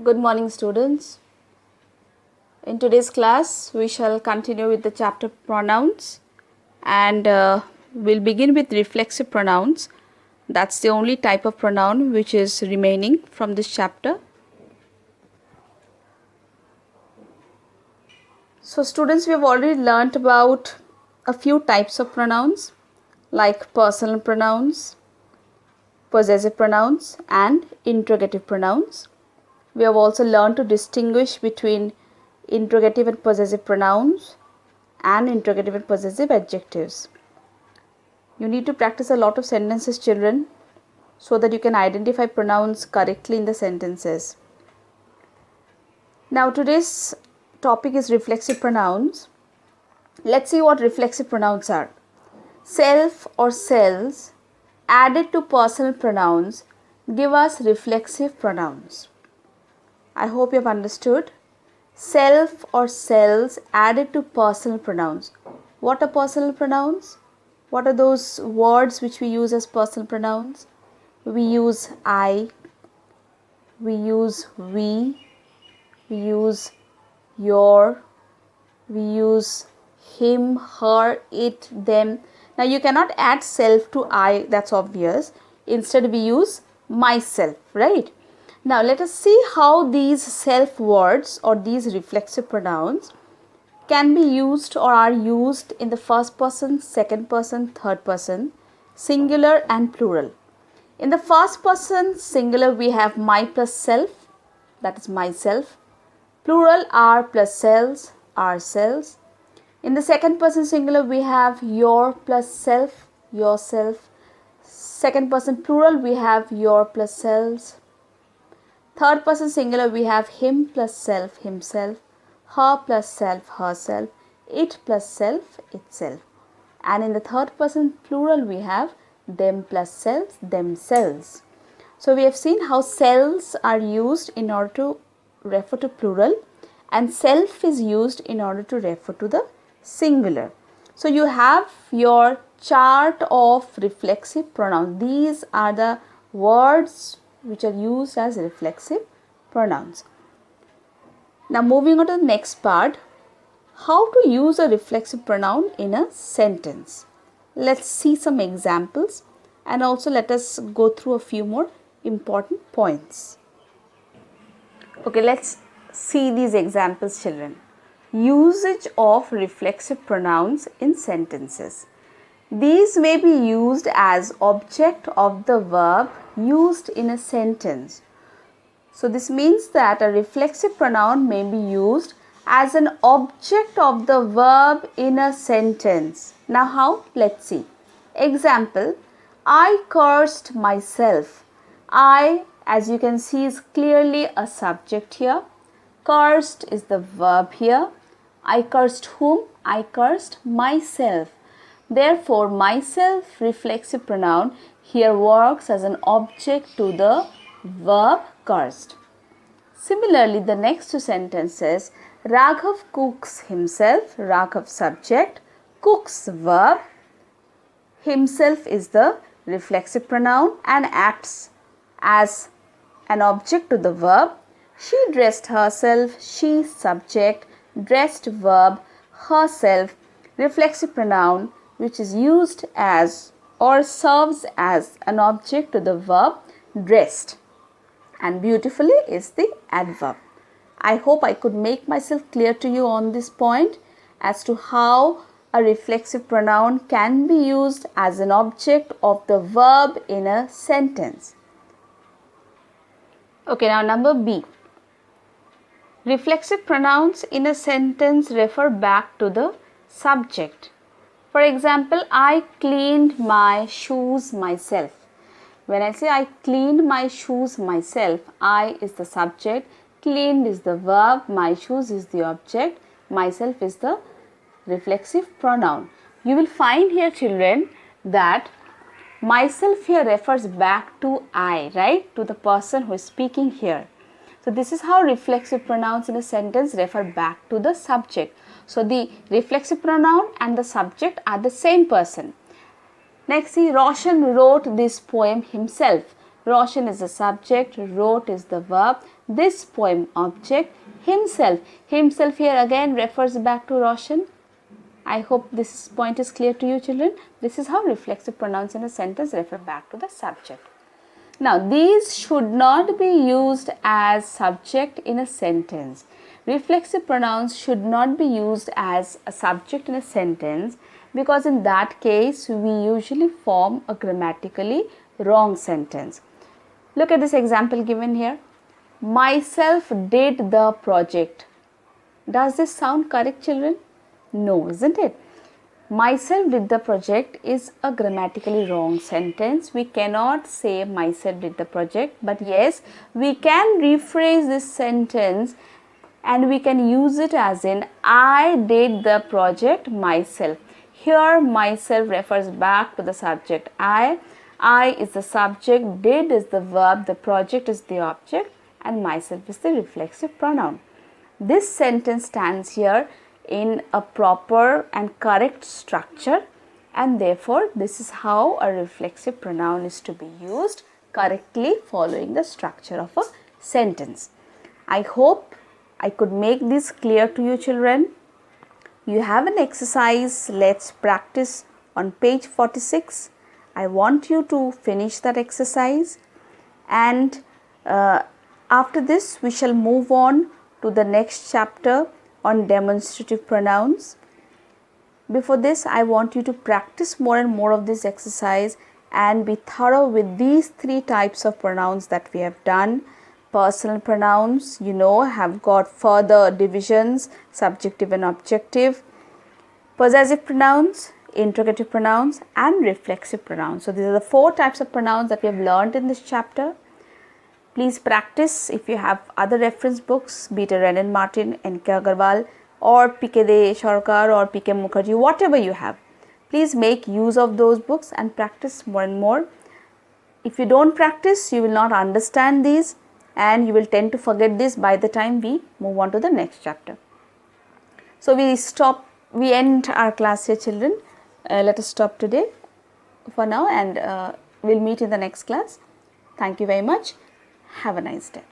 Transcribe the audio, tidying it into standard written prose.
Good morning, students. In today's class, we shall continue with the chapter pronouns and we'll begin with reflexive pronouns. That's the only type of pronoun which is remaining from this chapter. So, students, we have already learnt about a few types of pronouns like personal pronouns, possessive pronouns, and interrogative pronouns. We have also learned to distinguish between interrogative and possessive pronouns and interrogative and possessive adjectives. You need to practice a lot of sentences, children, so that you can identify pronouns correctly in the sentences. Now, today's topic is reflexive pronouns. Let's see what reflexive pronouns are. Self or selves added to personal pronouns give us reflexive pronouns. I hope you have understood. Self or selves added to personal pronouns. What are personal pronouns? What are those words which we use as personal pronouns? We use I, we use we use your, we use him, her, it, them. Now you cannot add self to I, that's obvious. Instead we use myself, right? Now let us see how these self words or these reflexive pronouns can be used or are used in the first person, second person, third person, singular and plural. In the first person singular we have my plus self, that is myself. Plural our plus selves, ourselves. In the second person singular we have your plus self, yourself. Second person plural we have your plus selves. Third person singular we have him plus self, himself, her plus self, herself, it plus self, itself. And in the third person plural we have them plus selves, themselves. So we have seen how selves are used in order to refer to plural and self is used in order to refer to the singular. So you have your chart of reflexive pronouns. These are the words which are used as reflexive pronouns. Now moving on to the next part, how to use a reflexive pronoun in a sentence. Let's see some examples and also let us go through a few more important points. Okay, let's see these examples, children. Usage of reflexive pronouns in sentences. These may be used as object of the verb used in a sentence. So this means that a reflexive pronoun may be used as an object of the verb in a sentence. Now how? Let's see. Example, I cursed myself. I, as you can see, is clearly a subject here. Cursed is the verb here. I cursed whom? I cursed myself. Therefore, myself reflexive pronoun here works as an object to the verb cursed. Similarly, the next two sentences, Raghav cooks himself, Raghav subject, cooks verb, himself is the reflexive pronoun and acts as an object to the verb. She dressed herself, she subject, dressed verb, herself, reflexive pronoun which is used as or serves as an object to the verb dressed, and beautifully is the adverb. I hope I could make myself clear to you on this point as to how a reflexive pronoun can be used as an object of the verb in a sentence. Okay, now number B. Reflexive pronouns in a sentence refer back to the subject. For example, I cleaned my shoes myself. When I say I cleaned my shoes myself, I is the subject, cleaned is the verb, my shoes is the object, myself is the reflexive pronoun. You will find here, children, that myself here refers back to I, right? To the person who is speaking here. So this is how reflexive pronouns in a sentence refer back to the subject. So the reflexive pronoun and the subject are the same person. Next, see, Roshan wrote this poem himself. Roshan is the subject, wrote is the verb, this poem object himself. Himself here again refers back to Roshan. I hope this point is clear to you, children. This is how reflexive pronouns in a sentence refer back to the subject. Now, these should not be used as subject in a sentence. Reflexive pronouns should not be used as a subject in a sentence, because in that case we usually form a grammatically wrong sentence. Look at this example given here. Myself did the project. Does this sound correct, children? No, isn't it? Myself did the project is a grammatically wrong sentence. We cannot say myself did the project, but yes, we can rephrase this sentence and we can use it as in I did the project myself. Here myself refers back to the subject I is the subject, did is the verb, the project is the object, and myself is the reflexive pronoun. This sentence stands here in a proper and correct structure, and therefore this is how a reflexive pronoun is to be used correctly following the structure of a sentence. I hope I could make this clear to you, children. You have an exercise. Let's practice on page 46. I want you to finish that exercise, and after this we shall move on to the next chapter on demonstrative pronouns. Before this, I want you to practice more and more of this exercise and be thorough with these three types of pronouns that we have done. Personal pronouns, have got further divisions, subjective and objective. Possessive pronouns, interrogative pronouns, and reflexive pronouns. So these are the four types of pronouns that we have learned in this chapter. Please practice. If you have other reference books, be it Renan Martin, N.K. Agarwal, or P.K. De Sarkar or P.K. Mukherjee, whatever you have, please make use of those books and practice more and more. If you don't practice, you will not understand these and you will tend to forget this by the time we move on to the next chapter. So we end our class here, children. Let us stop today for now, and we'll meet in the next class. Thank you very much. Have a nice day.